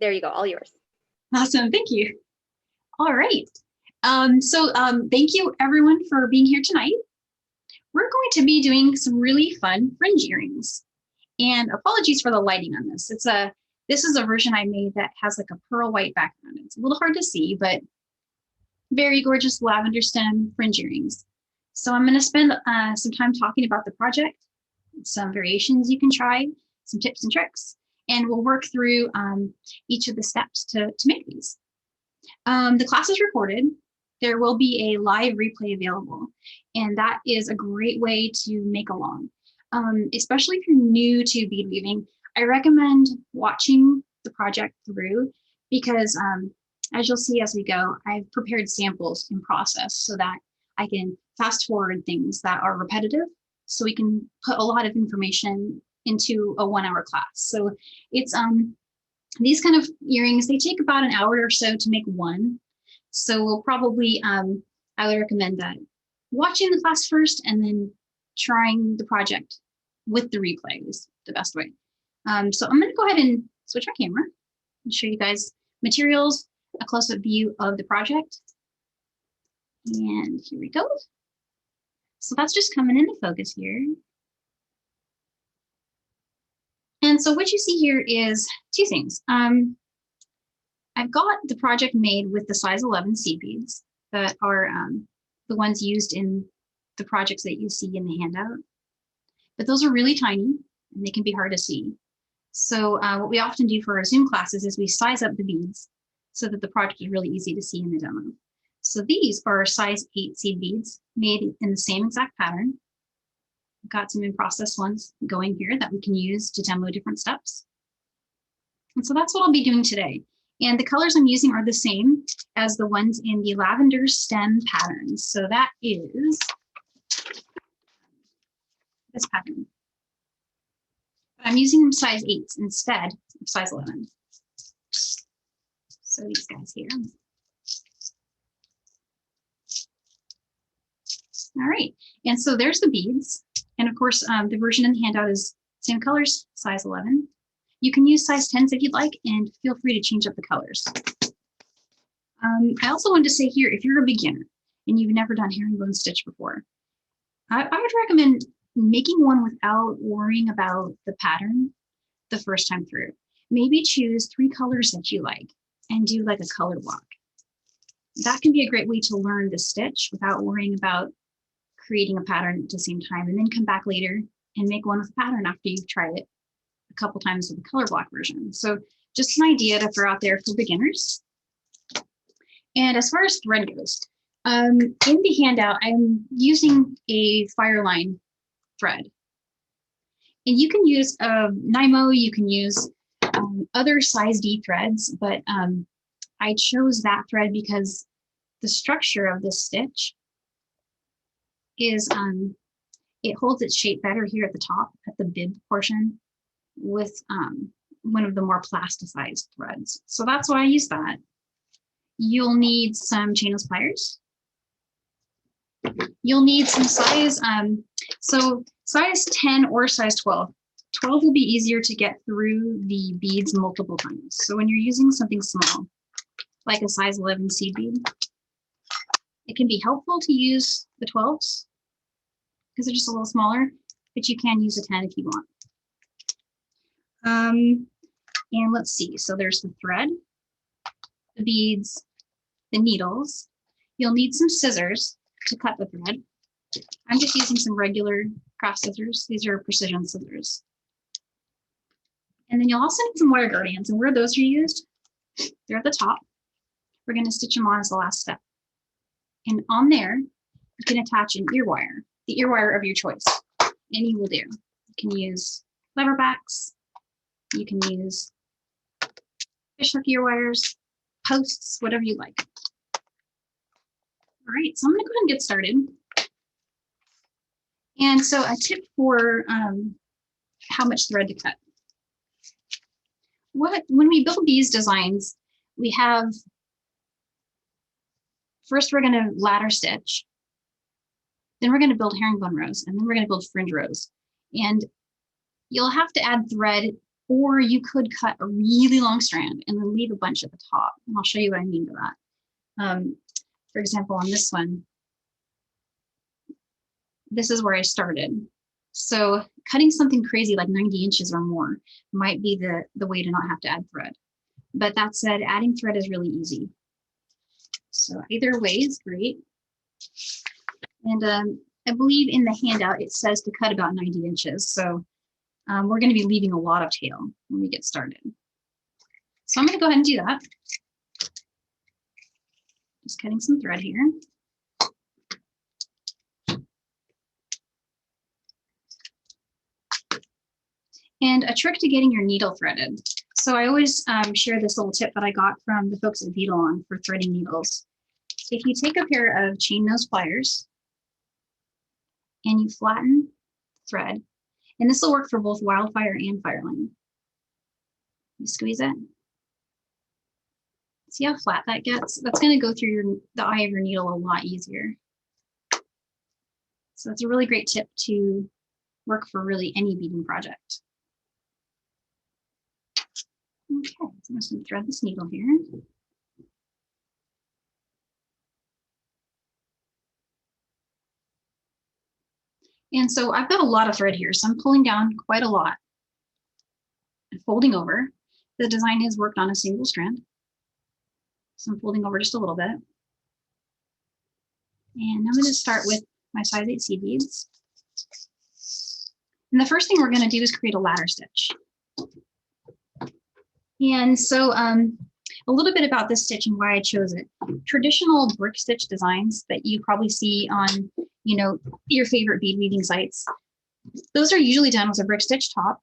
There you go, all yours. Awesome, thank you. All right. Thank you everyone for being here tonight. We're going to be doing some really fun fringe earrings. And apologies for the lighting on this. This is a version I made that has like a pearl white background. It's a little hard to see, but very gorgeous lavender stem fringe earrings. So I'm going to spend some time talking about the project, some variations you can try, some tips and tricks, and we'll work through each of the steps to make these. The class is recorded. There will be a live replay available, and that is a great way to make along. Especially if you're new to bead weaving, I recommend watching the project through because as you'll see as we go, I've prepared samples in process so that I can fast forward things that are repetitive so we can put a lot of information into a 1 hour class. So it's these kind of earrings, they take about an hour or so to make one. So we'll probably, I would recommend that watching the class first and then trying the project with the replay is the best way. So I'm going to go ahead and switch our camera and show you guys materials, a close-up view of the project. And here we go. So that's just coming into focus here. And so what you see here is two things. I've got the project made with the size 11 seed beads that are the ones used in the projects that you see in the handout. But those are really tiny and they can be hard to see. So what we often do for our Zoom classes is we size up the beads so that the project is really easy to see in the demo. So these are size 8 seed beads made in the same exact pattern. We've got some in-process ones going here that we can use to demo different steps. And so that's what I'll be doing today. And the colors I'm using are the same as the ones in the lavender stem patterns. So that is this pattern. But I'm using size 8s instead of size 11. So these guys here. All right, and so there's the beads. And of course, the version in the handout is same colors, size 11. You can use size 10s if you'd like, and feel free to change up the colors. I also wanted to say here, if you're a beginner and you've never done herringbone stitch before, I would recommend making one without worrying about the pattern the first time through. Maybe choose 3 colors that you like and do like a color block. That can be a great way to learn the stitch without worrying about creating a pattern at the same time, and then come back later and make one with a pattern after you've tried it a couple times with the color block version. So just an idea to throw out there for beginners. And as far as thread goes, in the handout, I'm using a Fireline thread. And you can use Nymo, you can use other size D threads, but I chose that thread because the structure of this stitch is it holds its shape better here at the top, at the bib portion, with one of the more plasticized threads. So that's why I use that. You'll need some chainless pliers. You'll need some size, so size 10 or size 12. 12 will be easier to get through the beads multiple times. So when you're using something small, like a size 11 seed bead, it can be helpful to use the 12s because they're just a little smaller, but you can use a 10 if you want. And let's see, so there's the thread, the beads, the needles. You'll need some scissors to cut the thread. I'm just using some regular craft scissors. These are precision scissors. And then you'll also need some wire guardians, and where those are used, they're at the top. We're going to stitch them on as the last step. And on there, you can attach an ear wire, the ear wire of your choice. Any will do. You can use leverbacks. You can use fishhook ear wires, posts, whatever you like. All right, so I'm going to go ahead and get started. And so a tip for how much thread to cut. When we build these designs, we have, first we're going to ladder stitch, then we're going to build herringbone rows, and then we're going to build fringe rows. And you'll have to add thread Or you could cut a really long strand and then leave a bunch at the top. And I'll show you what I mean by that. For example, on this one, this is where I started. So cutting something crazy like 90 inches or more might be the way to not have to add thread. But that said, adding thread is really easy. So either way is great. And I believe in the handout, it says to cut about 90 inches. So we're going to be leaving a lot of tail when we get started. So I'm going to go ahead and do that. Just cutting some thread here. And a trick to getting your needle threaded. So I always share this little tip that I got from the folks at Bead for threading needles. If you take a pair of chain nose pliers and you flatten thread, and this will work for both wildfire and fireline. You squeeze it. See how flat that gets? That's going to go through the eye of your needle a lot easier. So it's a really great tip to work for really any beading project. Okay, so I'm just going to thread this needle here. And so I've got a lot of thread here, so I'm pulling down quite a lot and folding over. The design has worked on a single strand. So I'm folding over just a little bit. And I'm going to start with my size 8 seed beads. And the first thing we're going to do is create a ladder stitch. And so a little bit about this stitch and why I chose it. Traditional brick stitch designs that you probably see on, your favorite bead weaving sites, those are usually done with a brick stitch top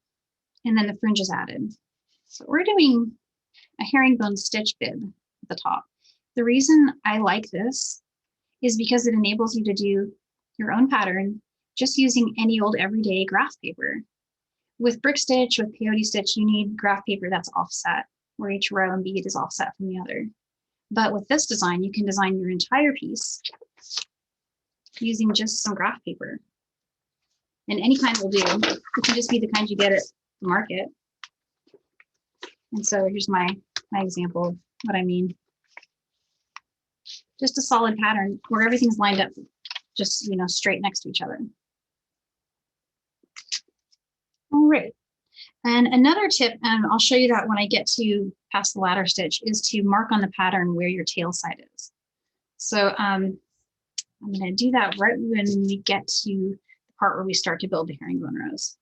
and then the fringe is added. So we're doing a herringbone stitch bib at the top. The reason I like this is because it enables you to do your own pattern just using any old everyday graph paper. With brick stitch, with peyote stitch, you need graph paper that's offset, where each row and bead is offset from the other. But with this design, you can design your entire piece using just some graph paper. And any kind will do. It can just be the kind you get at the market. And so here's my example of what I mean. Just a solid pattern where everything's lined up just, straight next to each other. All right. And another tip, and I'll show you that when I get to past the ladder stitch, is to mark on the pattern where your tail side is. So I'm going to do that right when we get to the part where we start to build the herringbone rows.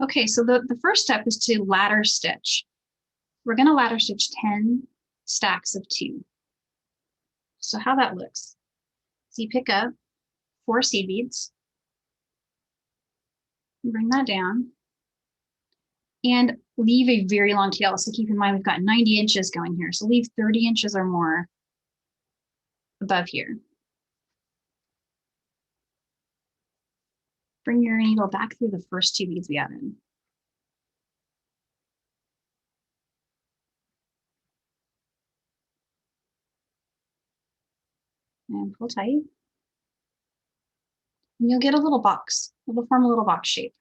Okay, so the first step is to ladder stitch. We're going to ladder stitch 10 stacks of 2. So how that looks. So you pick up 4 seed beads, bring that down, and leave a very long tail. So keep in mind, we've got 90 inches going here. So leave 30 inches or more above here. Bring your needle back through the first 2 beads we added. And pull tight. And you'll get a little box. It'll form a little box shape.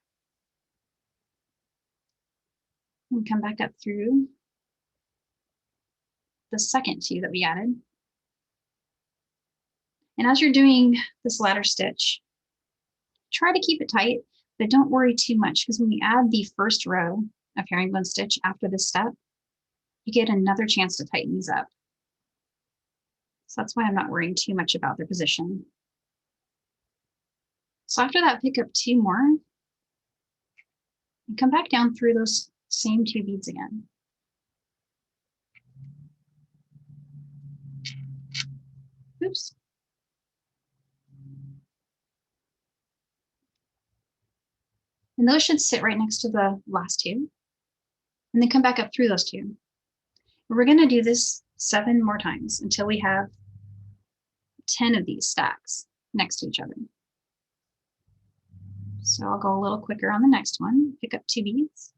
And come back up through the second 2 that we added. And as you're doing this ladder stitch, try to keep it tight, but don't worry too much, because when we add the first row of herringbone stitch after this step, you get another chance to tighten these up. So that's why I'm not worrying too much about their position. So after that, pick up 2 more and come back down through those same 2 beads again. Oops. And those should sit right next to the last 2. And then come back up through those 2. And we're going to do this 7 more times until we have 10 of these stacks next to each other. So I'll go a little quicker on the next one. Pick up 2 beads.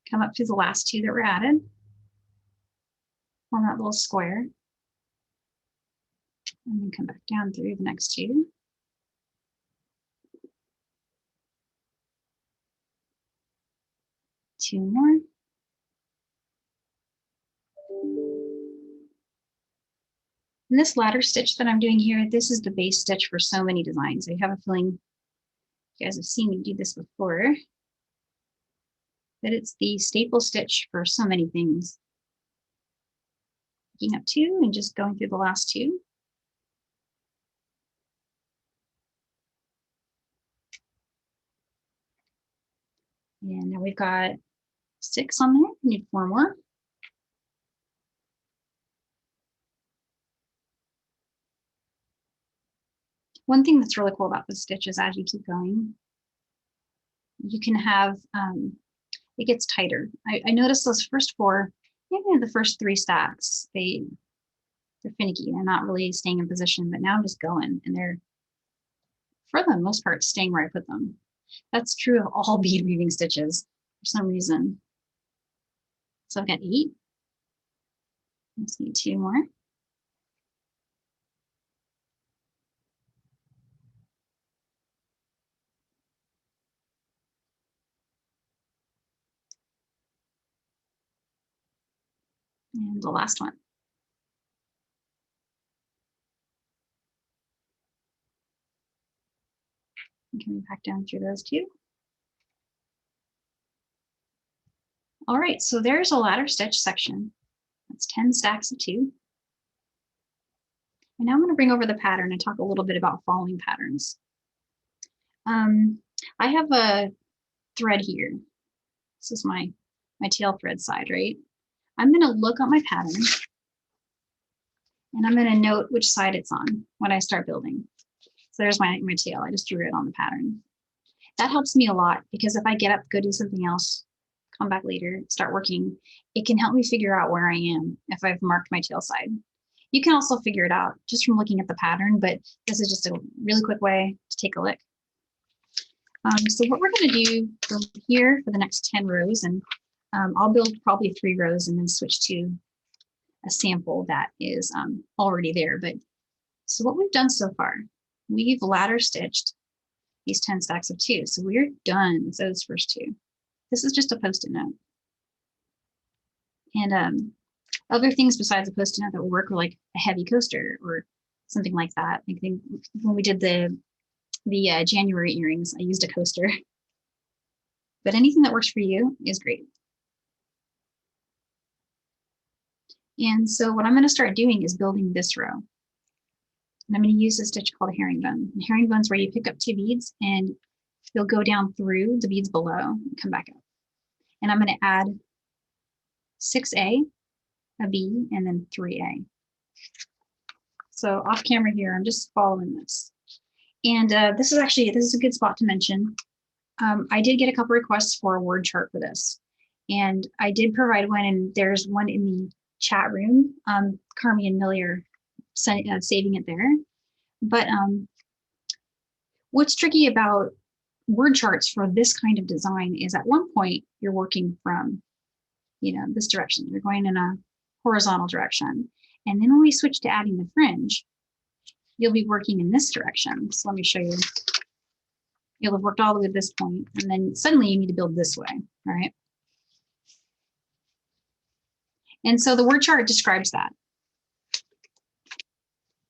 Come up through the last 2 that were added. Form that little square. And then come back down through the next 2. 2 more. And this ladder stitch that I'm doing here, this is the base stitch for so many designs. I have a feeling you guys have seen me do this before, that it's the staple stitch for so many things. Picking up 2 and just going through the last 2. And now we've got 6 on there. We need 4 more. One thing that's really cool about this stitch is as you keep going, you can have, it gets tighter. I noticed those first 4, maybe the first 3 stacks, they're finicky. They're not really staying in position, but now I'm just going and they're, for the most part, staying where I put them. That's true of all bead weaving stitches for some reason. So I've got 8. Let's need 2 more. And the last one. And coming back down through those 2. All right, so there's a ladder stitch section. That's 10 stacks of 2. And now I'm going to bring over the pattern and talk a little bit about following patterns. I have a thread here. This is my tail thread side, right? I'm going to look at my pattern and I'm going to note which side it's on when I start building. So there's my tail. I just drew it on the pattern. That helps me a lot because if I get up, go do something else, come back later, start working, it can help me figure out where I am if I've marked my tail side. You can also figure it out just from looking at the pattern, but this is just a really quick way to take a look. So what we're going to do from here for the next 10 rows, and I'll build probably 3 rows and then switch to a sample that is already there. But so what we've done so far, we've ladder stitched these 10 stacks of 2. So we're done with those first 2. This is just a Post-it note. And other things besides a Post-it note that will work are like a heavy coaster or something like that. I think when we did the January earrings, I used a coaster. But anything that works for you is great. And so what I'm going to start doing is building this row. And I'm going to use a stitch called a herringbone. And herringbone's where you pick up 2 beads and you'll go down through the beads below and come back up. And I'm going to add 6A, a B, and then 3A. So off camera here, I'm just following this. And this is a good spot to mention. I did get a couple requests for a word chart for this. And I did provide one, and there's one in the chat room. Carmi and Millie are saving it there. But what's tricky about word charts for this kind of design is at one point you're working from, this direction. You're going in a horizontal direction. And then when we switch to adding the fringe, you'll be working in this direction. So let me show you. You'll have worked all the way to this point, and then suddenly you need to build this way, all right? And so the word chart describes that.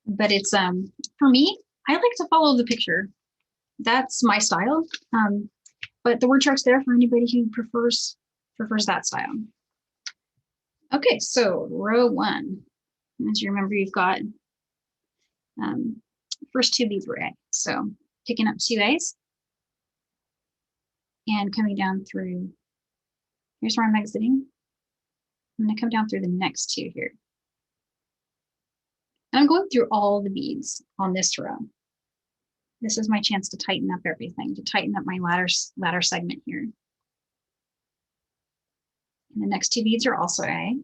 But it's, for me, I like to follow the picture. That's my style. But the word chart's there for anybody who prefers that style. Okay, so row 1. As you remember, you've got first 2 beads were A. So picking up 2 A's and coming down through, here's where I'm exiting. I'm going to come down through the next 2 here. And I'm going through all the beads on this row. This is my chance to tighten up everything, to tighten up my ladder segment here. And the next 2 beads are also A.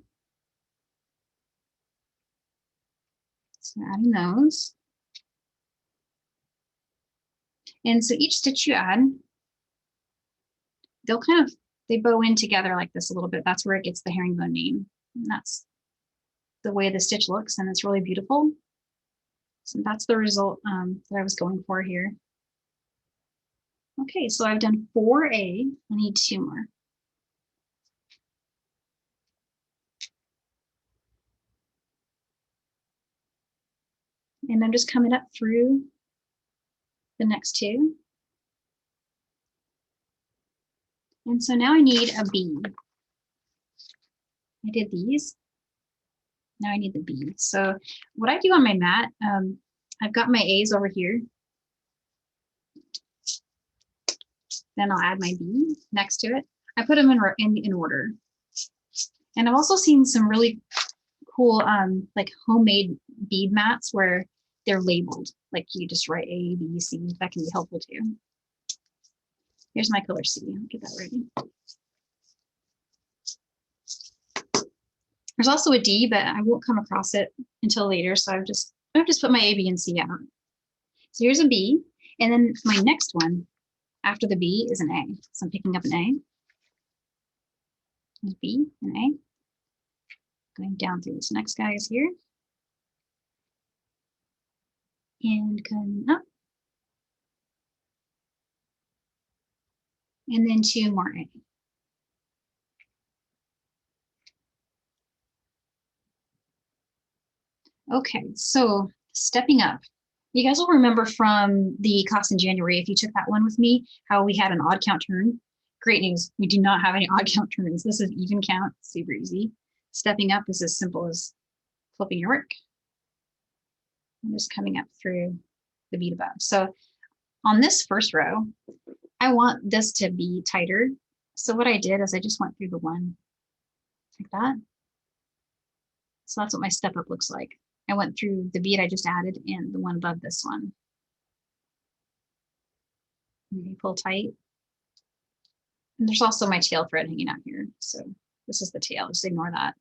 So adding those. And so each stitch you add, they bow in together like this a little bit. That's where it gets the herringbone name. And that's the way the stitch looks, and it's really beautiful. So that's the result that I was going for here. Okay, so I've done 4A. I need 2 more. And I'm just coming up through the next two. And so now I need a bead. I did these. Now I need the bead. So what I do on my mat, I've got my A's over here. Then I'll add my bead next to it. I put them in order. And I've also seen some really cool like homemade bead mats where they're labeled. Like you just write A, B, C. That can be helpful too. Here's my color C. I'll get that ready. There's also a D, but I won't come across it until later. So I've just put my A, B, and C out. So here's a B. And then my next one after the B is an A. So I'm picking up an A. There's B and A. Going down through this next guy is here. And coming up. And then two more A. Okay, so stepping up. You guys will remember from the class in January, if you took that one with me, how we had an odd count turn. Great news, we do not have any odd count turns. This is even count, super easy. Stepping up is as simple as flipping your work. I'm just coming up through the bead above. So on this first row, I want this to be tighter. So what I did is I just went through the one like that. So that's what my step up looks like. I went through the bead I just added and the one above this one. Maybe pull tight. And there's also my tail thread hanging out here. So this is the tail, just ignore that.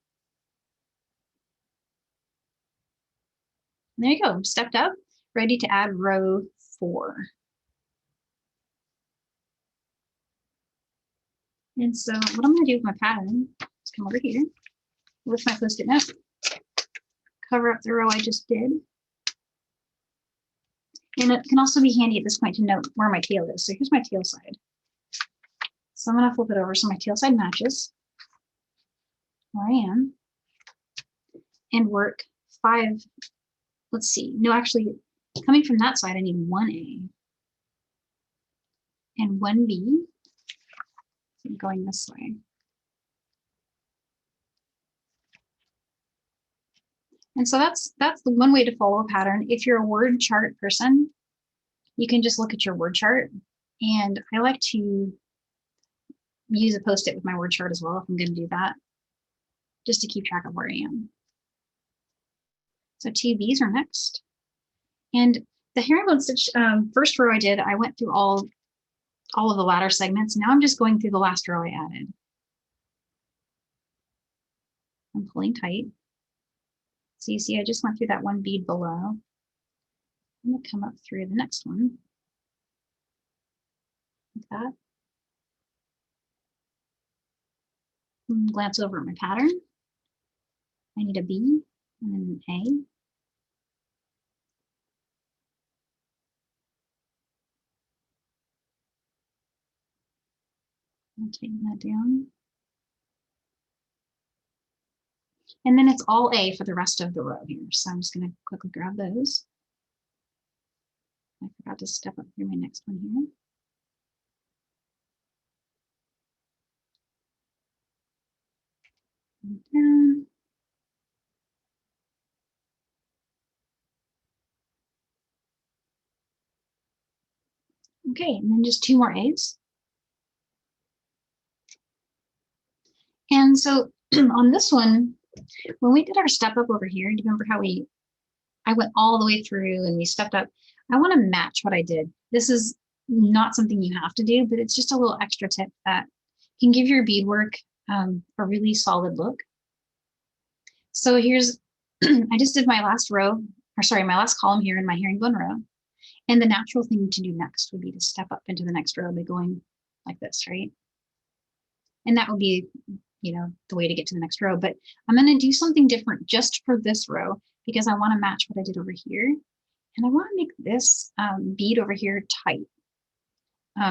And there you go, stepped up, ready to add row 4. And so what I'm gonna do with my pattern is come over here with my Post-it note, cover up the row I just did. And it can also be handy at this point to note where my tail is. So here's my tail side. So I'm gonna flip it over so my tail side matches where I am and work 5, let's see, no, actually coming from that side, I need 1 A and 1 B. So I'm going this way. And so that's the one way to follow a pattern. If you're a word chart person, you can just look at your word chart. And I like to use a Post-it with my word chart as well if I'm going to do that, just to keep track of where I am. So 2 B's are next. And the herringbone stitch, first row I did, I went through all of the ladder segments. Now I'm just going through the last row I added. I'm pulling tight. So you see, I just went through that 1 bead below. I'm gonna come up through the next one, like that. And glance over at my pattern. I need a B and then an A. I'll tighten that down. And then it's all A for the rest of the row here. So I'm just gonna quickly grab those. I forgot to step up through my next one here. And down. Okay, and then just 2 more A's. And so on this one, when we did our step up over here, do you remember how I went all the way through and we stepped up? I want to match what I did. This is not something you have to do, but it's just a little extra tip that can give your beadwork a really solid look. So here's, I just did my last row, or sorry, my last column here in my herringbone row. And the natural thing to do next would be to step up into the next row by going like this, right? And that would be, you know, the way to get to the next row. But I'm going to do something different just for this row because I want to match what I did over here. And I want to make this bead over here tight.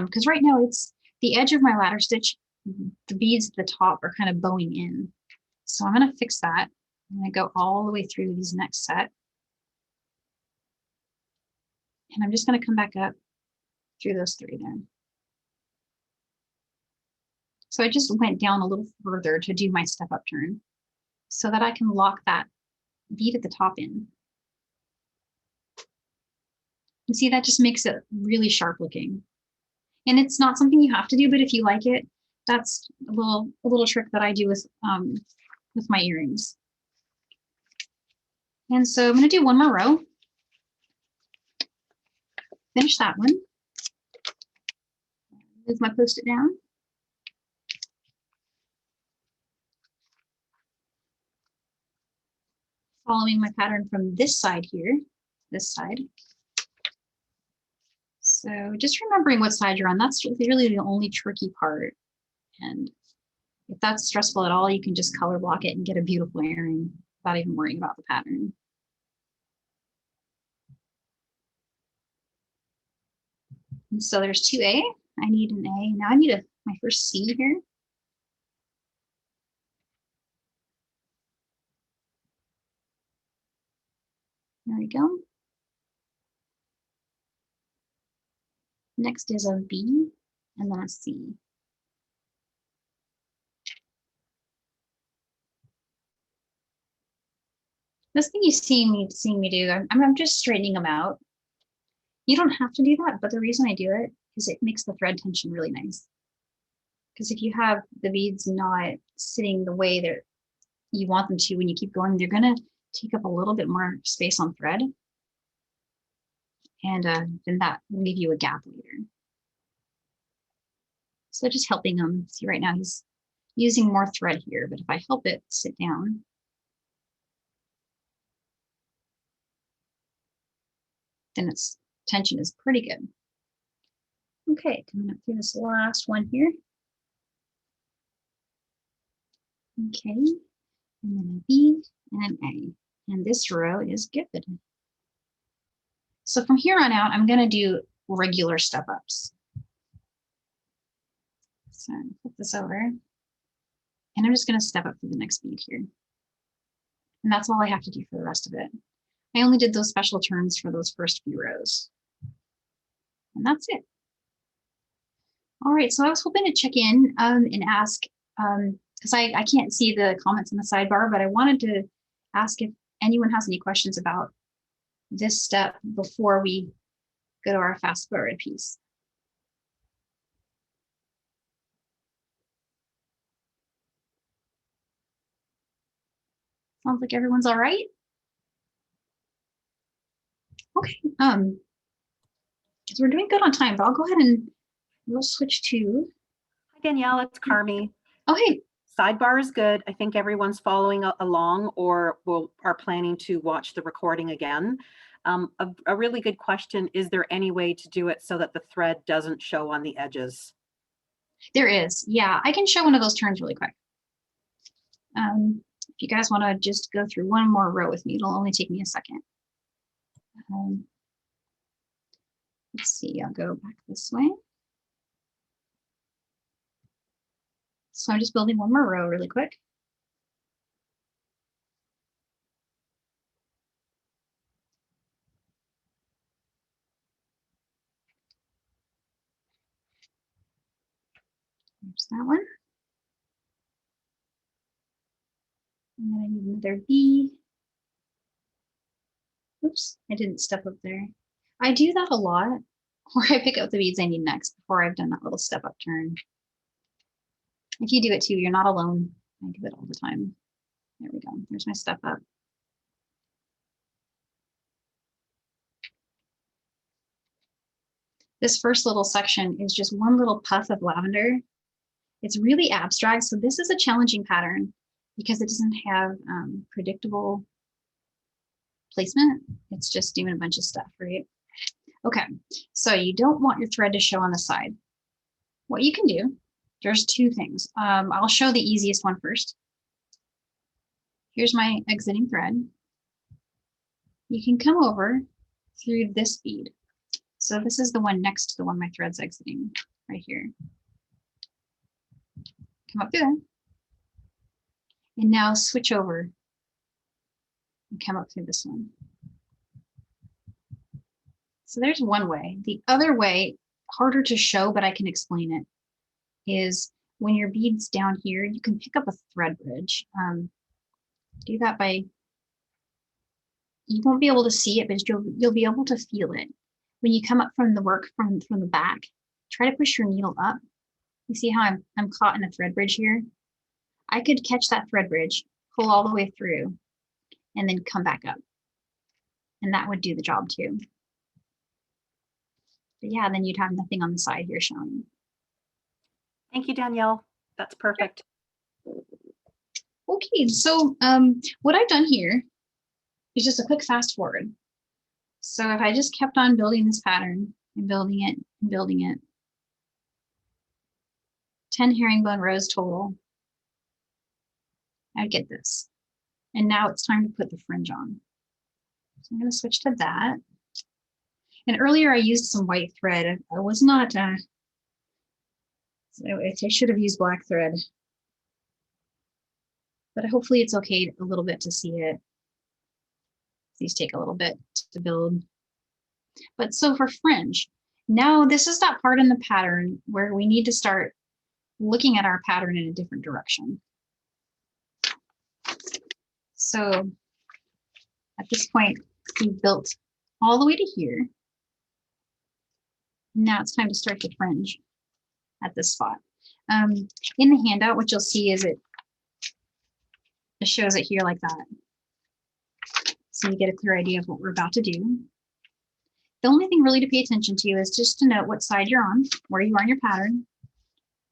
Because right now it's the edge of my ladder stitch, the beads at the top are kind of bowing in. So I'm going to fix that. I'm going to go all the way through these next set. And I'm just going to come back up through those 3 there. So I just went down a little further to do my step up turn so that I can lock that bead at the top in. And see, that just makes it really sharp looking. And it's not something you have to do, but if you like it, that's a little trick that I do with my earrings. And so I'm going to do one more row. Finish that one. Move my post-it down. Following my pattern from this side here, this side. So just remembering what side you're on, that's really the only tricky part. And if that's stressful at all, you can just color block it and get a beautiful earring without even worrying about the pattern. And so there's 2A. I need an A. Now I need my first C here. There we go. Next is a B and then a C. This thing you see me do, I'm just straightening them out. You don't have to do that, but the reason I do it is it makes the thread tension really nice. Because if you have the beads not sitting the way that you want them to when you keep going, they're going to take up a little bit more space on thread. And then that will leave you a gap later. So just helping him. See, right now he's using more thread here, but if I help it sit down, then its tension is pretty good. Okay, coming up through this last one here. Okay, and then a B and an A. And this row is good. So from here on out, I'm going to do regular step ups. So flip this over. And I'm just going to step up through the next bead here. And that's all I have to do for the rest of it. I only did those special turns for those first few rows. And that's it. All right, so I was hoping to check in and ask, because I can't see the comments in the sidebar, but I wanted to ask if anyone has any questions about this step before we go to our fast forward piece. Sounds like everyone's all right. Okay, so we're doing good on time, but I'll go ahead and we'll switch to. Hi, Danielle, it's Carmi. Oh, hey. Sidebar is good. I think everyone's following along or are planning to watch the recording again. A really good question, is there any way to do it so that the thread doesn't show on the edges? There is, yeah. I can show one of those turns really quick. If you guys want to just go through one more row with me, it'll only take me a second. Let's see, I'll go back this way. So I'm just building one more row really quick. There's that one. And then I need another B. Oops, I didn't step up there. I do that a lot, where I pick up the beads I need next before I've done that little step up turn. If you do it too, you're not alone. I do it all the time. There we go. There's my step up. This first little section is just one little puff of lavender. It's really abstract, so this is a challenging pattern because it doesn't have predictable placement. It's just doing a bunch of stuff, right? Okay, so you don't want your thread to show on the side. What you can do, there's two things. I'll show the easiest one first. Here's my exiting thread. You can come over through this bead. So this is the one next to the one my thread's exiting, right here. Come up through there. And now switch over and come up through this one. So there's one way. The other way, harder to show, but I can explain it, is when your bead's down here, you can pick up a thread bridge. Do that by, you won't be able to see it, but you'll be able to feel it. When you come up from the work from the back, try to push your needle up. You see how I'm caught in a thread bridge here? I could catch that thread bridge, pull all the way through, and then come back up. And that would do the job too. But yeah, then you'd have nothing on the side here showing. Thank you, Danielle. That's perfect. Okay, so what I've done here is just a quick fast forward. So if I just kept on building this pattern and building it and building it, 10 herringbone rows total, I'd get this. And now it's time to put the fringe on. So I'm going to switch to that. And earlier I used some white thread. I was not, I should have used black thread. But hopefully it's okay a little bit to see it. These take a little bit to build. But so for fringe, now this is that part in the pattern where we need to start looking at our pattern in a different direction. So at this point, we've built all the way to here. Now it's time to start the fringe at this spot. In the handout, what you'll see is it shows it here like that. So you get a clear idea of what we're about to do. The only thing really to pay attention to is just to note what side you're on, where you are in your pattern,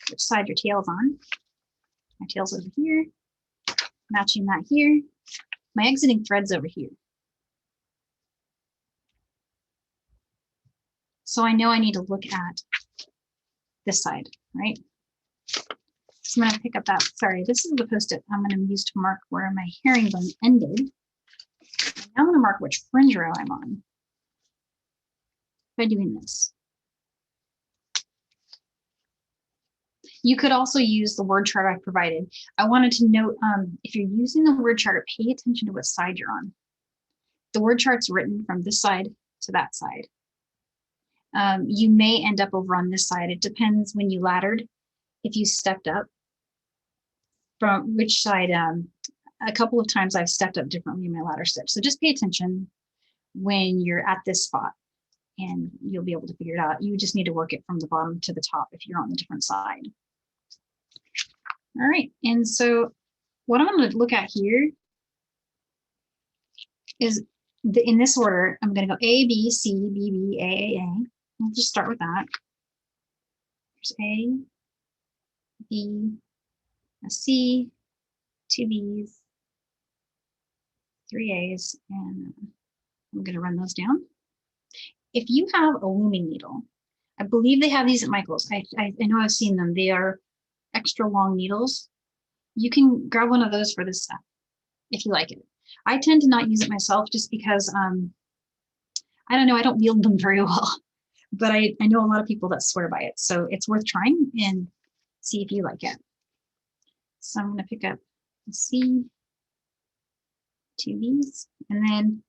which side your tail's on. My tail's over here, matching that here. My exiting thread's over here. So I know I need to look at this side, right? So I'm going to pick up that, sorry, this is the post-it I'm going to use to mark where my herringbone ended. Now I'm going to mark which fringe row I'm on by doing this. You could also use the word chart I provided. I wanted to note, if you're using the word chart, pay attention to what side you're on. The word chart's written from this side to that side. You may end up over on this side. It depends when you laddered, if you stepped up from which side. A couple of times I've stepped up differently in my ladder stitch. So just pay attention when you're at this spot and you'll be able to figure it out. You just need to work it from the bottom to the top if you're on the different side. All right, and so what I'm going to look at here is in this order. I'm going to go A, B, C, B, B, A, A. We'll just start with that. There's A, B, a C, 2 B's, 3 A's, and I'm going to run those down. If you have a looming needle, I believe they have these at Michael's. I know I've seen them. They are extra long needles. You can grab one of those for this stuff if you like it. I tend to not use it myself just because I don't know, I don't wield them very well, but I know a lot of people that swear by it. So it's worth trying and see if you like it. So I'm going to pick up a C, 2 B's, and then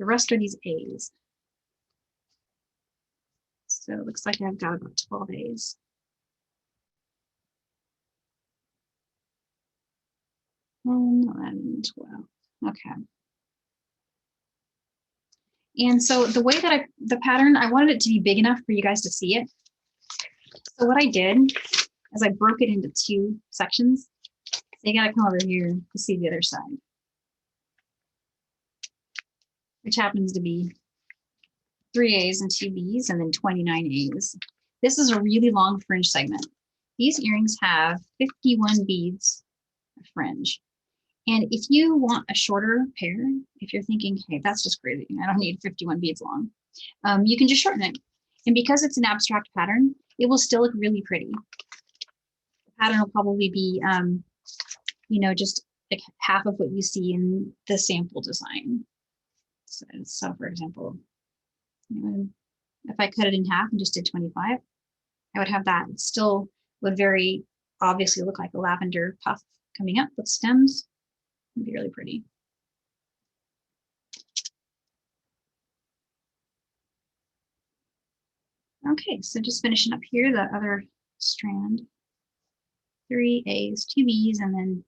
the rest are these A's. So it looks like I've got about 12 A's. And 11, 12. Okay. And so the way that the pattern, I wanted it to be big enough for you guys to see it. So what I did is I broke it into 2 sections. So you got to come over here to see the other side, which happens to be 3 A's and 2 B's and then 29 A's. This is a really long fringe segment. These earrings have 51 beads of fringe. And if you want a shorter pair, if you're thinking, hey, that's just crazy, I don't need 51 beads long, you can just shorten it. And because it's an abstract pattern, it will still look really pretty. The pattern will probably be, you know, just like half of what you see in the sample design. So for example, if I cut it in half and just did 25, I would have that. It still would very obviously look like a lavender puff coming up with stems. It'd be really pretty. Okay, so just finishing up here, the other strand. 3 A's, 2 B's, and then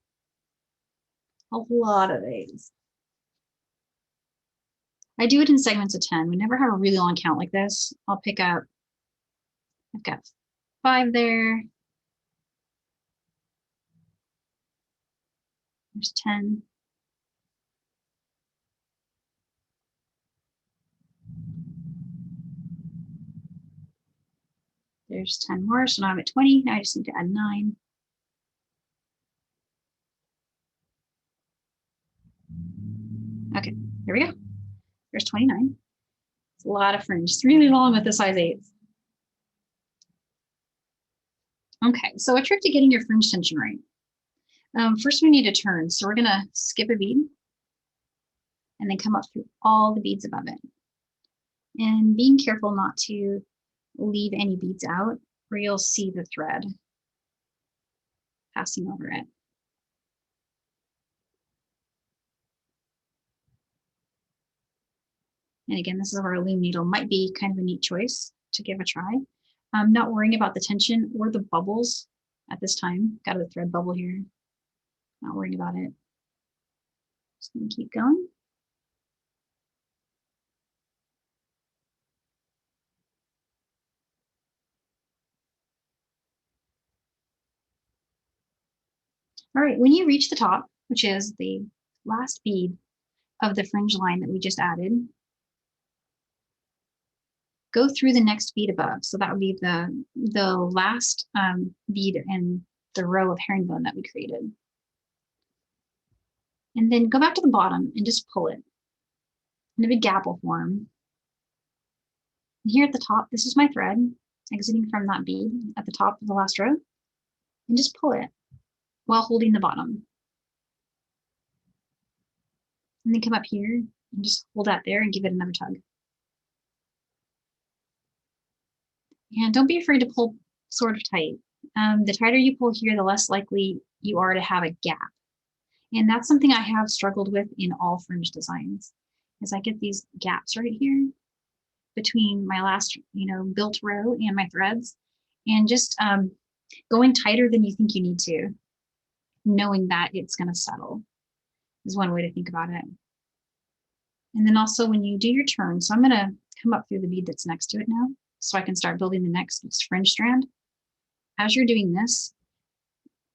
a lot of A's. I do it in segments of 10. We never have a really long count like this. I'll pick up, I've got 5 there. There's 10. There's 10 more, so now I'm at 20. Now I just need to add 9. Okay, here we go. There's 29. It's a lot of fringe. It's really long with the size 8s. Okay, so a trick to getting your fringe tension right. First we need a turn. So we're gonna skip a bead and then come up through all the beads above it. And being careful not to leave any beads out, or you'll see the thread passing over it. And again, this is where a loom needle might be kind of a neat choice to give a try. I'm not worrying about the tension or the bubbles at this time. Got a thread bubble here. Not worrying about it. Just gonna keep going. All right, when you reach the top, which is the last bead of the fringe line that we just added, go through the next bead above. So that would be the last bead in the row of herringbone that we created. And then go back to the bottom and just pull it in a big gap will form. And here at the top, this is my thread exiting from that bead at the top of the last row, and just pull it while holding the bottom. And then come up here and just hold that there and give it another tug. And don't be afraid to pull sort of tight. The tighter you pull here, the less likely you are to have a gap. And that's something I have struggled with in all fringe designs, is I get these gaps right here between my last, built row and my threads, and just going tighter than you think you need to, knowing that it's going to settle is one way to think about it. And then also when you do your turn, so I'm going to come up through the bead that's next to it now, so I can start building the next fringe strand. As you're doing this,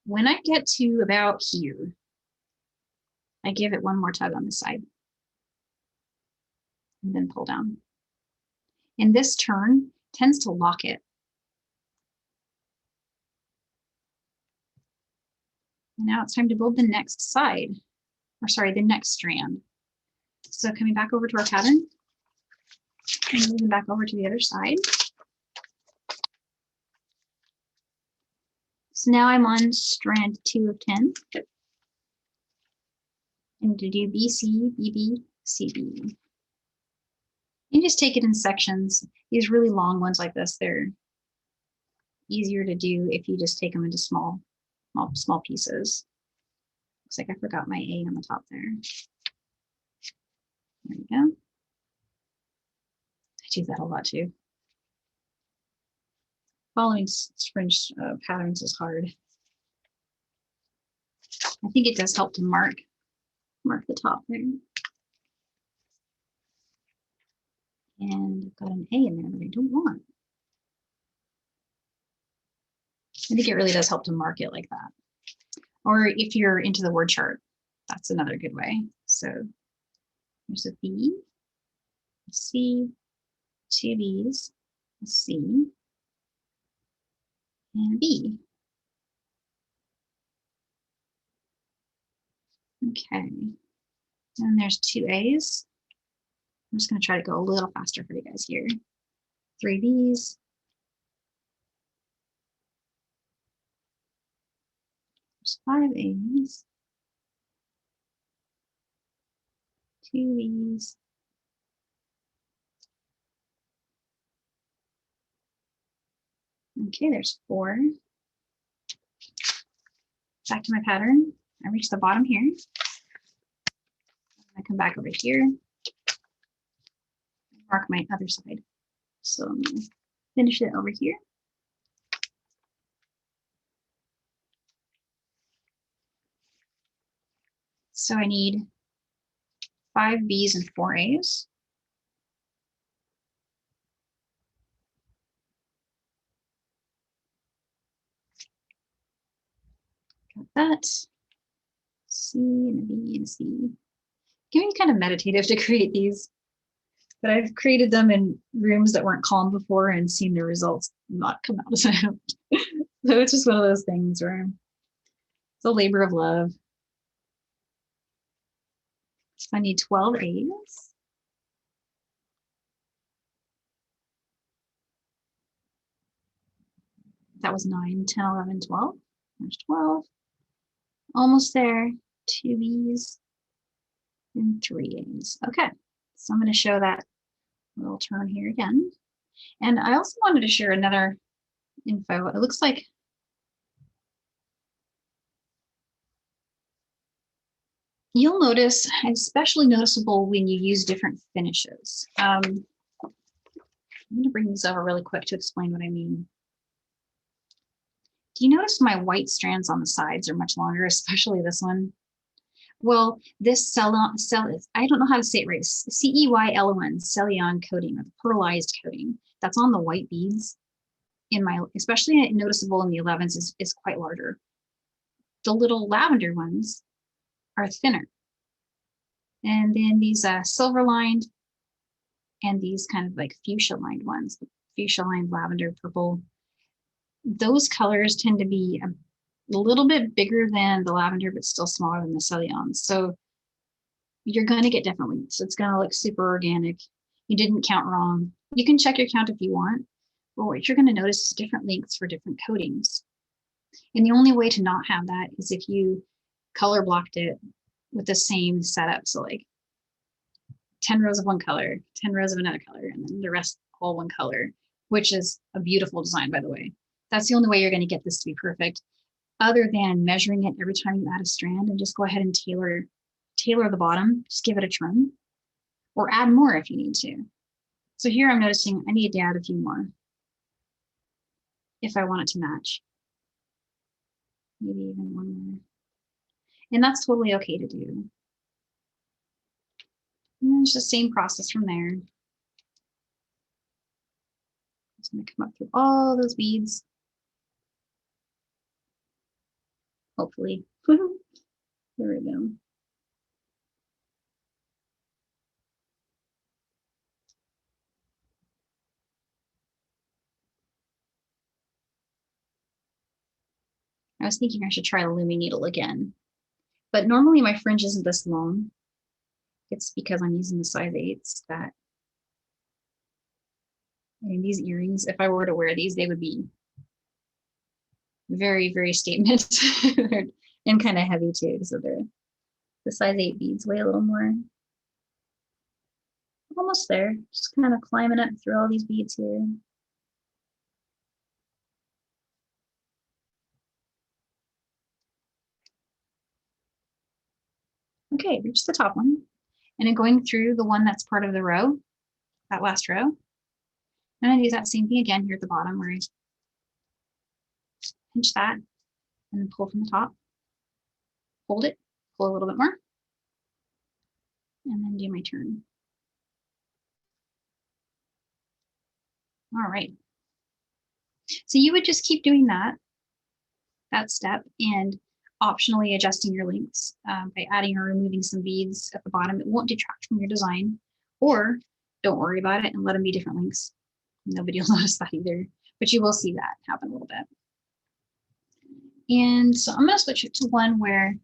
when I get to about here, I give it one more tug on the side and then pull down. And this turn tends to lock it. And now it's time to build the next side, or sorry, the next strand. So coming back over to our pattern and moving back over to the other side. So now I'm on strand 2 of 10. And to do BC, BB, CB. You just take it in sections. These really long ones like this, they're easier to do if you just take them into small pieces. Looks like I forgot my A on the top there. There we go. I do that a lot too. Following fringe patterns is hard. I think it does help to mark the top there. And I've got an A in there that I don't want. I think it really does help to mark it like that. Or if you're into the word chart, that's another good way. So here's a B, a C, 2 B's, a C, and a B. Okay, and there's 2 A's. I'm just going to try to go a little faster for you guys here. 3 B's. There's 5 A's. 2 B's. Okay, there's 4. Back to my pattern. I reach the bottom here. I come back over here. Mark my other side. So finish it over here. So I need 5 B's and 4 A's. Got that. C and a B and a C. Can be kind of meditative to create these, but I've created them in rooms that weren't calm before and seen the results not come out as I hoped. So it's just one of those things where it's a labor of love. So I need 12 A's. That was 9, 10, 11, 12. There's 12. Almost there. 2 B's and 3 A's. Okay, so I'm going to show that little turn here again. And I also wanted to share another info. It looks like you'll notice, especially noticeable when you use different finishes. I'm going to bring these over really quick to explain what I mean. Do you notice my white strands on the sides are much longer, especially this one? Well, this I don't know how to say it right. CEYLON, Celion coating, or the pearlized coating that's on the white beads in my, especially noticeable in the 11s, is quite larger. The little lavender ones are thinner. And then these silver lined and these kind of like fuchsia lined ones, fuchsia lined lavender, purple, those colors tend to be a little bit bigger than the lavender, but still smaller than the Celions. So you're going to get different lengths. It's going to look super organic. You didn't count wrong. You can check your count if you want, but what you're going to notice is different lengths for different coatings. And the only way to not have that is if you color blocked it with the same setup. So like 10 rows of one color, 10 rows of another color, and then the rest all one color, which is a beautiful design, by the way. That's the only way you're going to get this to be perfect, other than measuring it every time you add a strand and just go ahead and tailor the bottom, just give it a trim, or add more if you need to. So here I'm noticing I need to add a few more if I want it to match. Maybe even one more. And that's totally okay to do. And it's the same process from there. Just gonna come up through all those beads. Hopefully. There we go. I was thinking I should try the Lumi needle again, but normally my fringe isn't this long. It's because I'm using the size 8s that, I mean, these earrings, if I were to wear these, they would be very, very statement and kind of heavy too. So the size 8 beads weigh a little more. Almost there, just kind of climbing up through all these beads here. Okay, reach the top one. And then going through the one that's part of the row, that last row. I'm gonna do that same thing again here at the bottom where I pinch that and then pull from the top. Hold it, pull a little bit more, and then do my turn. All right. So you would just keep doing that step, and optionally adjusting your lengths by adding or removing some beads at the bottom. It won't detract from your design, or don't worry about it and let them be different lengths. Nobody will notice that either, but you will see that happen a little bit. And so I'm going to switch it to one where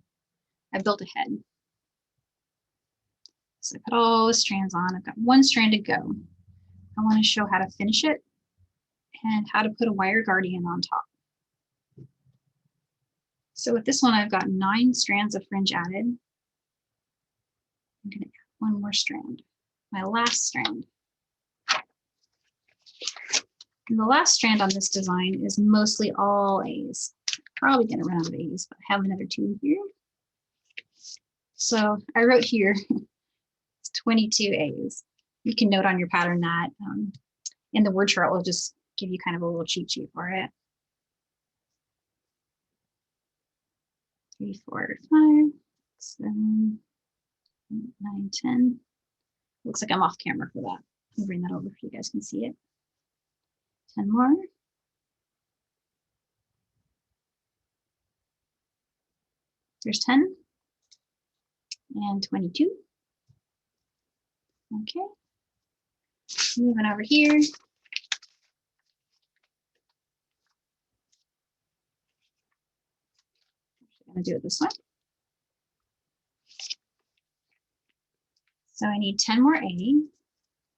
I built a head. So I put all the strands on. I've got one strand to go. I want to show how to finish it and how to put a wire guardian on top. So with this one, I've got 9 strands of fringe added. I'm going to add one more strand, my last strand. And the last strand on this design is mostly all A's. Probably going to run out of A's, but I have another 2 here. So I wrote here, it's 22 A's. You can note on your pattern that, and the word chart will just give you kind of a little cheat sheet for it. 3, 4, 5, 7, 8, 9, 10. Looks like I'm off camera for that. I'll bring that over so you guys can see it. 10 more. There's 10 and 22. Okay. Moving over here. I'm going to do it this way. So I need 10 more A.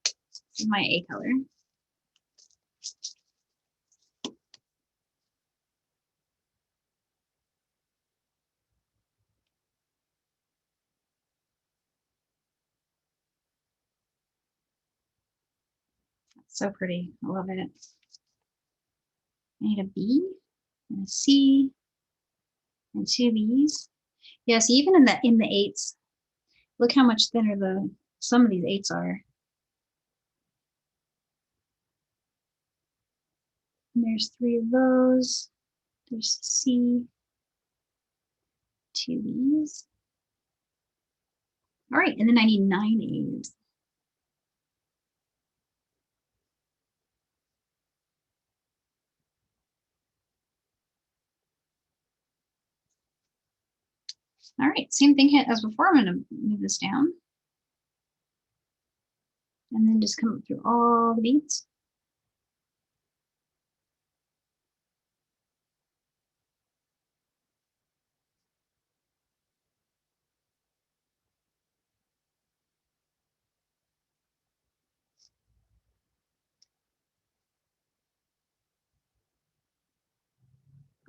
This is my A color. That's so pretty. I love it. I need a B and a C and 2 B's. Yes, even in the 8s, look how much thinner some of these 8s are. And there's 3 of those. There's C, 2 B's. All right, and then I need 9 A's. All right, same thing as before. I'm going to move this down. And then just come through all the beads.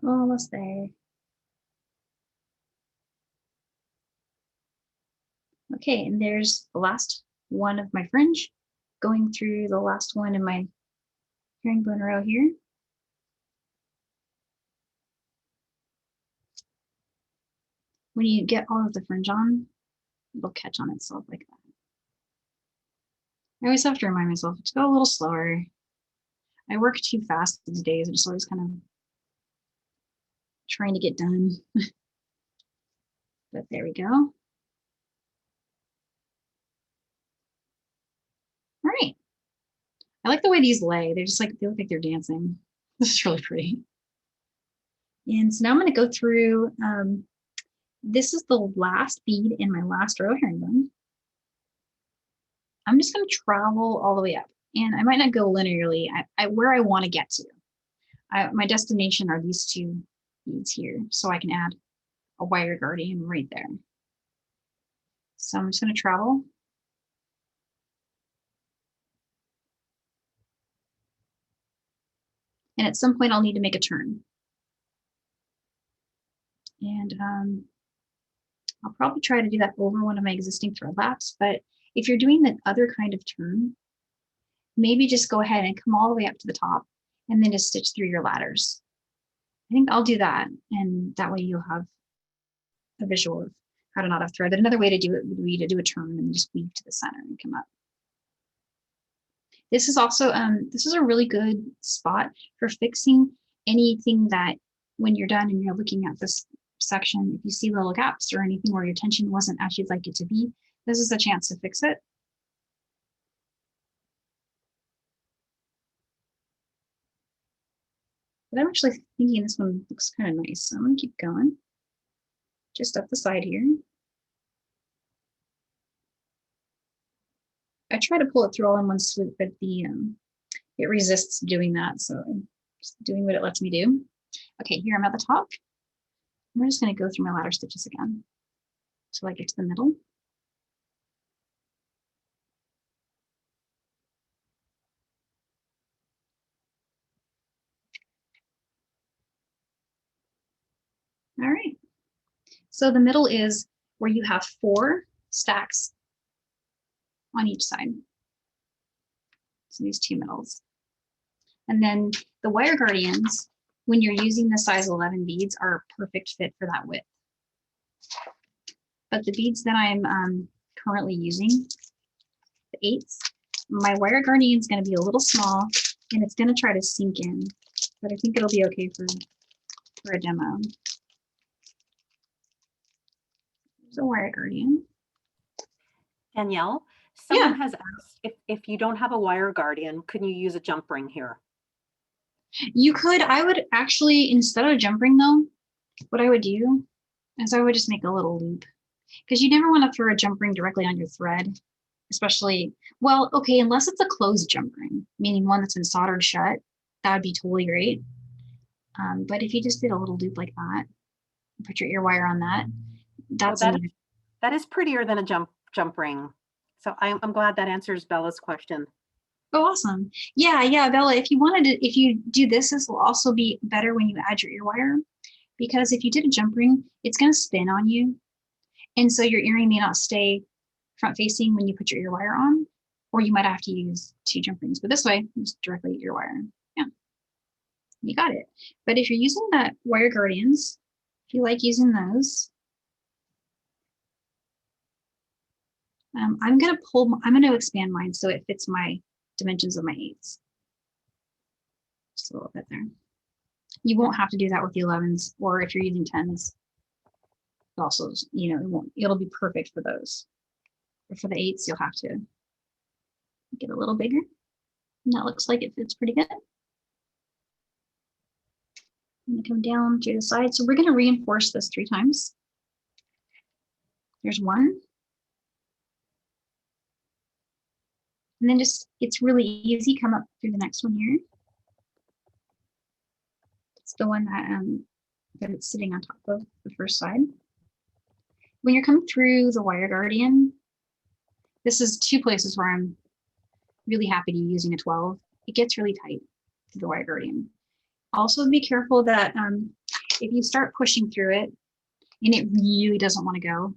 Almost there. Okay, and there's the last one of my fringe, going through the last one in my herringbone row here. When you get all of the fringe on, it'll catch on itself like that. I always have to remind myself to go a little slower. I work too fast these days. I'm just always kind of trying to get done. But there we go. All right. I like the way these lay. They're just like, they look like they're dancing. This is really pretty. And so now I'm going to go through, this is the last bead in my last row of herringbone. I'm just going to travel all the way up, and I might not go linearly. Where I want to get to. My destination are these 2 beads here, so I can add a wire guardian right there. So I'm just going to travel. And at some point I'll need to make a turn. And I'll probably try to do that over one of my existing thread laps, but if you're doing the other kind of turn, maybe just go ahead and come all the way up to the top and then just stitch through your ladders. I think I'll do that, and that way you'll have a visual of how to knot off thread. But another way to do it would be to do a turn and just weave to the center and come up. This is also, this is a really good spot for fixing anything that when you're done and you're looking at this section, if you see little gaps or anything where your tension wasn't as you'd like it to be, this is a chance to fix it. But I'm actually thinking this one looks kind of nice, so I'm going to keep going. Just up the side here. I try to pull it through all in one swoop, but it resists doing that, so I'm just doing what it lets me do. Okay, here I'm at the top. I'm just going to go through my ladder stitches again until I get to the middle. All right. So the middle is where you have 4 stacks on each side. So these 2 middles. And then the wire guardians, when you're using the size 11 beads, are a perfect fit for that width. But the beads that I'm currently using, the 8s, my wire guardian is going to be a little small and it's gonna try to sink in, but I think it'll be okay for a demo. There's a wire guardian. Danielle, Yeah. someone has asked if you don't have a wire guardian, can you use a jump ring here? You could. I would actually, instead of jump ring though, what I would do is I would just make a little loop, because you never want to throw a jump ring directly on your thread, especially, well, okay, unless it's a closed jump ring, meaning one that's been soldered shut, that would be totally great. But if you just did a little loop like that, put your ear wire on that, that's Well, that is prettier than a jump ring. So I'm glad that answers Bella's question. Oh, awesome. Yeah, Bella, if you do this will also be better when you add your ear wire, because if you did a jump ring, it's going to spin on you. And so your earring may not stay front facing when you put your ear wire on, or you might have to use 2 jump rings. But this way, just directly ear wire. Yeah, you got it. But if you're using that wire guardians, if you like using those, I'm going to expand mine so it fits my dimensions of my 8s. Just a little bit there. You won't have to do that with the 11s, or if you're using 10s. Also, you know, it'll be perfect for those. But for the 8s, you'll have to get a little bigger. And that looks like it fits pretty good. I'm going to come down to the side. So we're going to reinforce this 3 times. There's 1. And then it's really easy. Come up through the next one here. It's the one that it's sitting on top of the first side. When you're coming through the wire guardian, this is 2 places where I'm really happy to be using a 12. It gets really tight to the wire guardian. Also be careful that if you start pushing through it and it really doesn't want to go,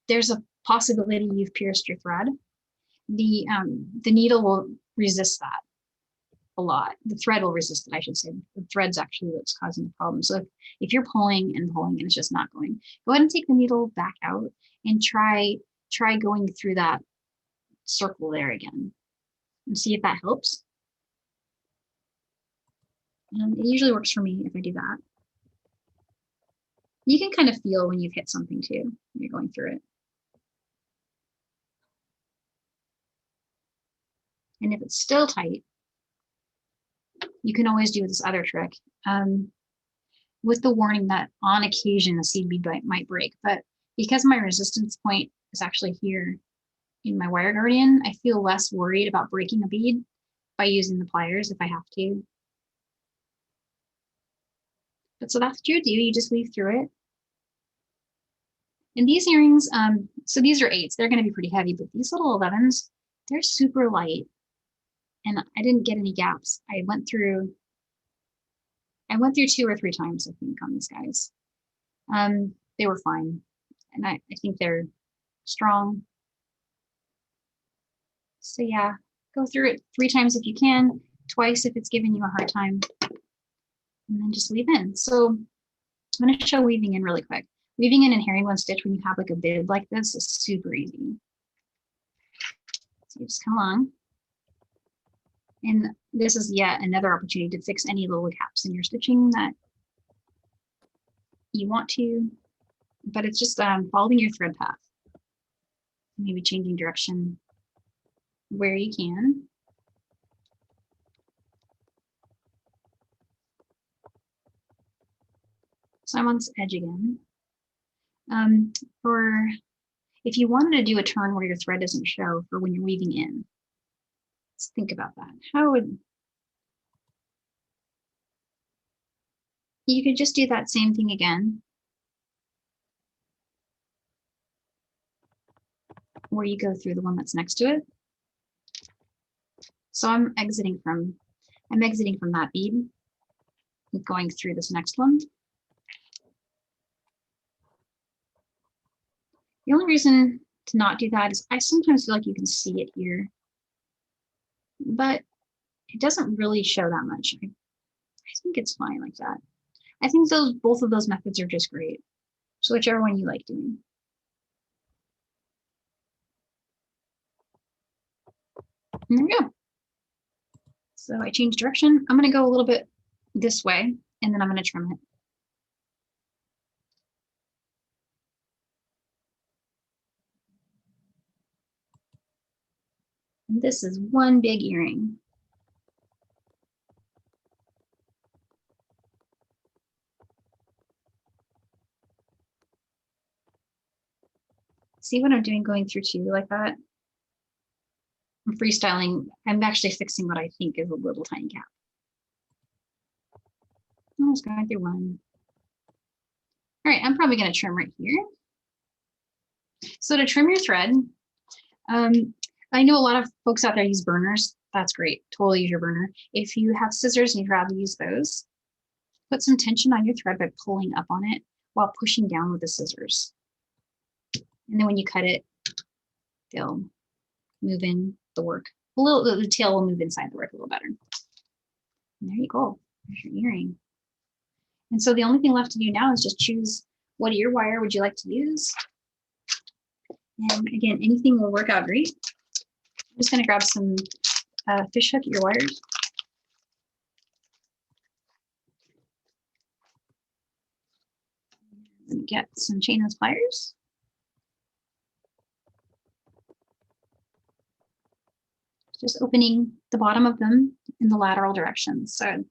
there's a possibility you've pierced your thread. The needle will resist that a lot. The thread will resist it, I should say. The thread's actually what's causing the problem. So if you're pulling and it's just not going, go ahead and take the needle back out and try going through that circle there again and see if that helps. And it usually works for me if I do that. You can kind of feel when you've hit something too, when you're going through it. And if it's still tight, you can always do this other trick with the warning that on occasion a seed bead might break. But because my resistance point is actually here in my wire guardian, I feel less worried about breaking a bead by using the pliers if I have to. But so that's what you do. You just weave through it. And these earrings, so these are 8s. They're going to be pretty heavy, but these little 11s, they're super light. And I didn't get any gaps. I went through 2 or 3 times, I think, on these guys. They were fine. And I think they're strong. So yeah, go through it 3 times if you can, twice if it's giving you a hard time, and then just weave in. So I'm going to show weaving in really quick. Weaving in and herringbone stitch when you have like a bib like this is super easy. So you just come along. And this is yet another opportunity to fix any little gaps in your stitching that you want to, but it's just following your thread path. Maybe changing direction where you can. So I'm on this edge again. For if you wanted to do a turn where your thread doesn't show for when you're weaving in, let's think about that. You could just do that same thing again, where you go through the one that's next to it. So I'm exiting from that bead, going through this next one. The only reason to not do that is I sometimes feel like you can see it here, but it doesn't really show that much. I think it's fine like that. I think both of those methods are just great. So whichever one you like doing. And there we go. So I changed direction. I'm going to go a little bit this way, and then I'm going to trim it. And this is one big earring. See what I'm doing going through two like that? I'm freestyling. I'm actually fixing what I think is a little tiny gap. I'm just going through one. All right, I'm probably going to trim right here. So to trim your thread, I know a lot of folks out there use burners. That's great. Totally use your burner. If you have scissors and you'd rather use those, put some tension on your thread by pulling up on it while pushing down with the scissors. And then when you cut it, they'll move in the work. The tail will move inside the work a little better. And there you go. There's your earring. And so the only thing left to do now is just choose what ear wire would you like to use. And again, anything will work out great. I'm just going to grab some fish hook ear wires. And get some chainless pliers. Just opening the bottom of them in the lateral direction. So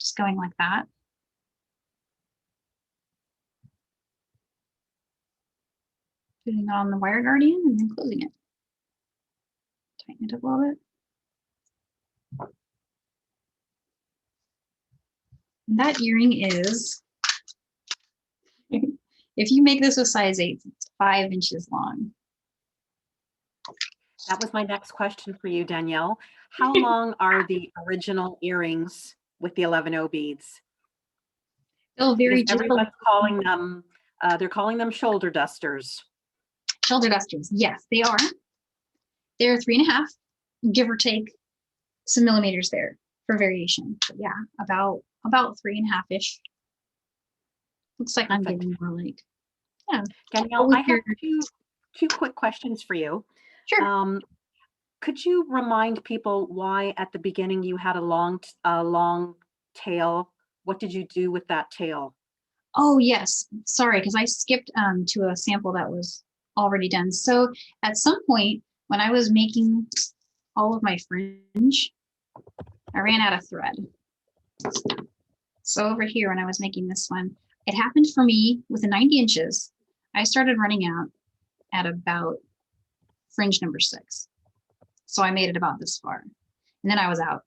just going like that. Putting it on the wire guardian and then closing it. Tighten it up a little bit. And that earring is, if you make this with size 8, it's 5 inches long. That was my next question for you, Danielle. How long are the original earrings with the 11O beads? They'll vary. Everyone's calling them, they're calling them shoulder dusters. Shoulder dusters, yes, they are. They're 3.5, give or take some millimeters there for variation. But yeah, about 3.5-ish. Looks like I'm getting more like, yeah. Danielle, I have two quick questions for you. Sure. Could you remind people why at the beginning you had a long tail? What did you do with that tail? Oh yes, sorry, because I skipped to a sample that was already done. So at some point when I was making all of my fringe, I ran out of thread. So over here when I was making this one, it happened for me with the 90 inches. I started running out at about fringe number 6. So I made it about this far and then I was out.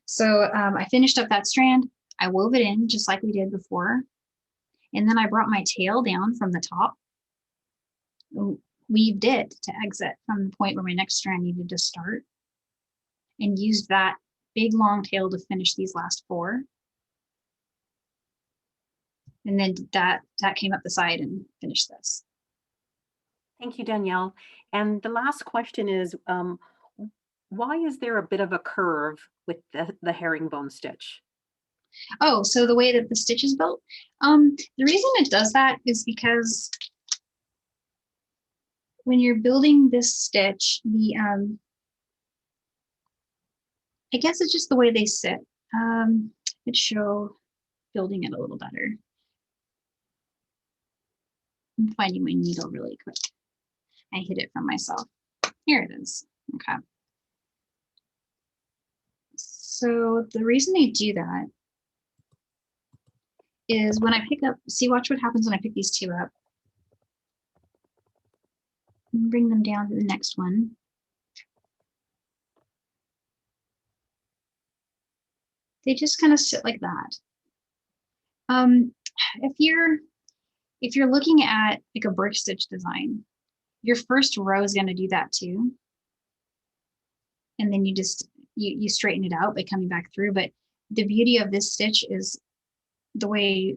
So I finished up that strand. I wove it in just like we did before. And then I brought my tail down from the top, weaved it to exit from the point where my next strand needed to start, and used that big long tail to finish these last 4. And then that came up the side and finished this. Thank you, Danielle. And the last question is, why is there a bit of a curve with the herringbone stitch? Oh, so the way that the stitch is built, the reason it does that is because when you're building this stitch, the I guess it's just the way they sit. It show building it a little better. I'm finding my needle really quick. I hid it from myself. Here it is. Okay. So the reason they do that is when I pick up, see, watch what happens when I pick these 2 up. And bring them down to the next one. They just kind of sit like that. If you're looking at like a brick stitch design, your first row is going to do that too. And then you just, you straighten it out by coming back through. But the beauty of this stitch is the way,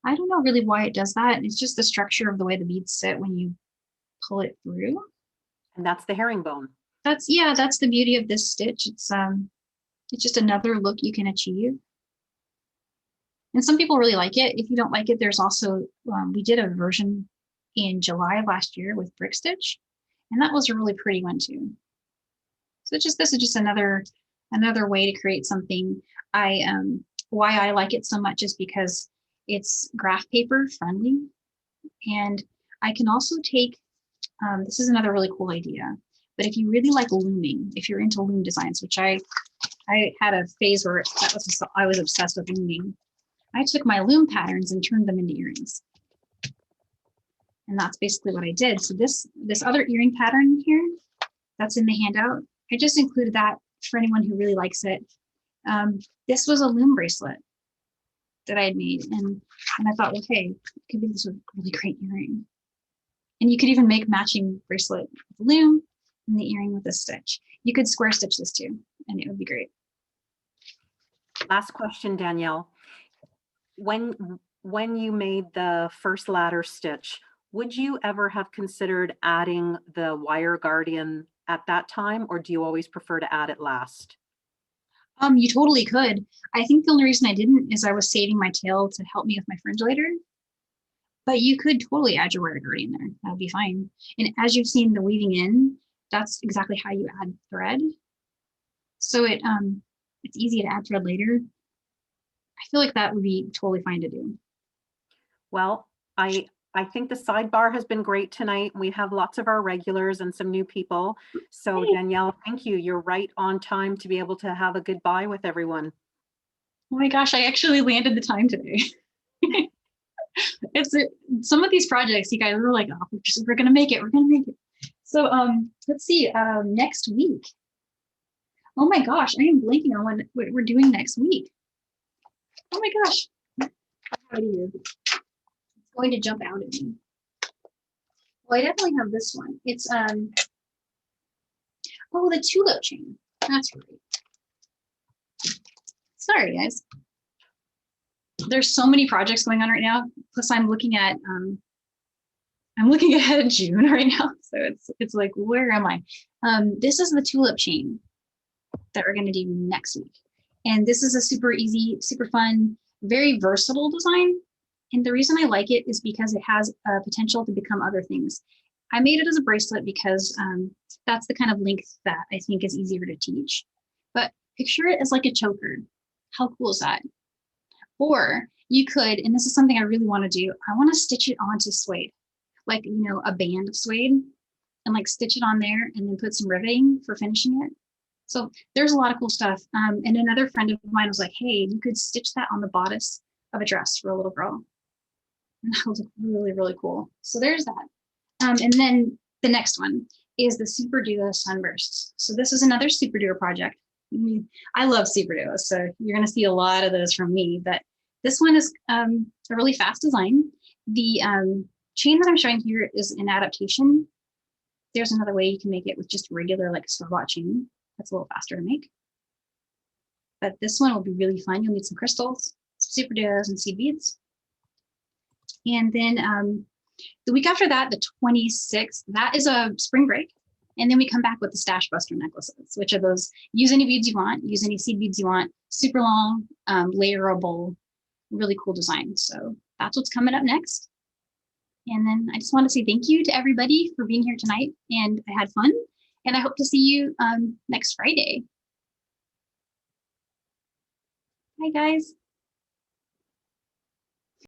I don't know really why it does that. It's just the structure of the way the beads sit when you pull it through. And that's the herringbone. That's the beauty of this stitch. It's just another look you can achieve. And some people really like it. If you don't like it, there's also, we did a version in July of last year with brick stitch, and that was a really pretty one too. So this is just another Another way to create something, why I like it so much is because it's graph paper friendly. And I can also take, this is another really cool idea, but if you really like looming, if you're into loom designs, which I had a phase where I was obsessed with looming. I took my loom patterns and turned them into earrings. And that's basically what I did. So this other earring pattern here, that's in the handout, I just included that for anyone who really likes it. This was a loom bracelet that I had made. And I thought, well, hey, it could be this really great earring. And you could even make matching bracelet with the loom and the earring with a stitch. You could square stitch this too, and it would be great. Last question, Danielle. When you made the first ladder stitch, would you ever have considered adding the wire guardian at that time, or do you always prefer to add it last? You totally could. I think the only reason I didn't is I was saving my tail to help me with my fringe later. But you could totally add your wire guardian there. That would be fine. And as you've seen the weaving in, that's exactly how you add thread. So it's easy to add thread later. I feel like that would be totally fine to do. Well, I think the sidebar has been great tonight. We have lots of our regulars and some new people. So Danielle, thank you. You're right on time to be able to have a goodbye with everyone. Oh my gosh, I actually landed the time today. Some of these projects, you guys were like, oh, we're gonna make it. We're gonna make it. So let's see. Next week. Oh my gosh, I am blanking on what we're doing next week. Oh my gosh, how do you? It's going to jump out at me. Well, I definitely have this one. It's oh, the Tulip Chain. That's right. Sorry, guys. There's so many projects going on right now. Plus, I'm looking ahead of June right now. So it's like, where am I? This is the Tulip Chain that we're going to do next week. And this is a super easy, super fun, very versatile design. And the reason I like it is because it has a potential to become other things. I made it as a bracelet because that's the kind of length that I think is easier to teach. But picture it as like a choker. How cool is that? Or you could, and this is something I really want to do, I want to stitch it onto suede, like, you know, a band of suede, and like stitch it on there and then put some riveting for finishing it. So there's a lot of cool stuff. And another friend of mine was like, hey, you could stitch that on the bodice of a dress for a little girl. And that was really, really cool. So there's that. And then the next one is the Super Duo Sunburst. So this is another Super Duo project. I love Super Duos, so you're going to see a lot of those from me. But this one is a really fast design. The chain that I'm showing here is an adaptation. There's another way you can make it with just regular, like, store-bought chain. That's a little faster to make. But this one will be really fun. You'll need some crystals, some Super Duos, and seed beads. And then the week after that, the 26th, that is a spring break. And then we come back with the Stash Buster necklaces, which are those, use any beads you want, use any seed beads you want, super long, layerable, really cool design. So that's what's coming up next. And then I just want to say thank you to everybody for being here tonight. And I had fun. And I hope to see you next Friday. Bye, guys.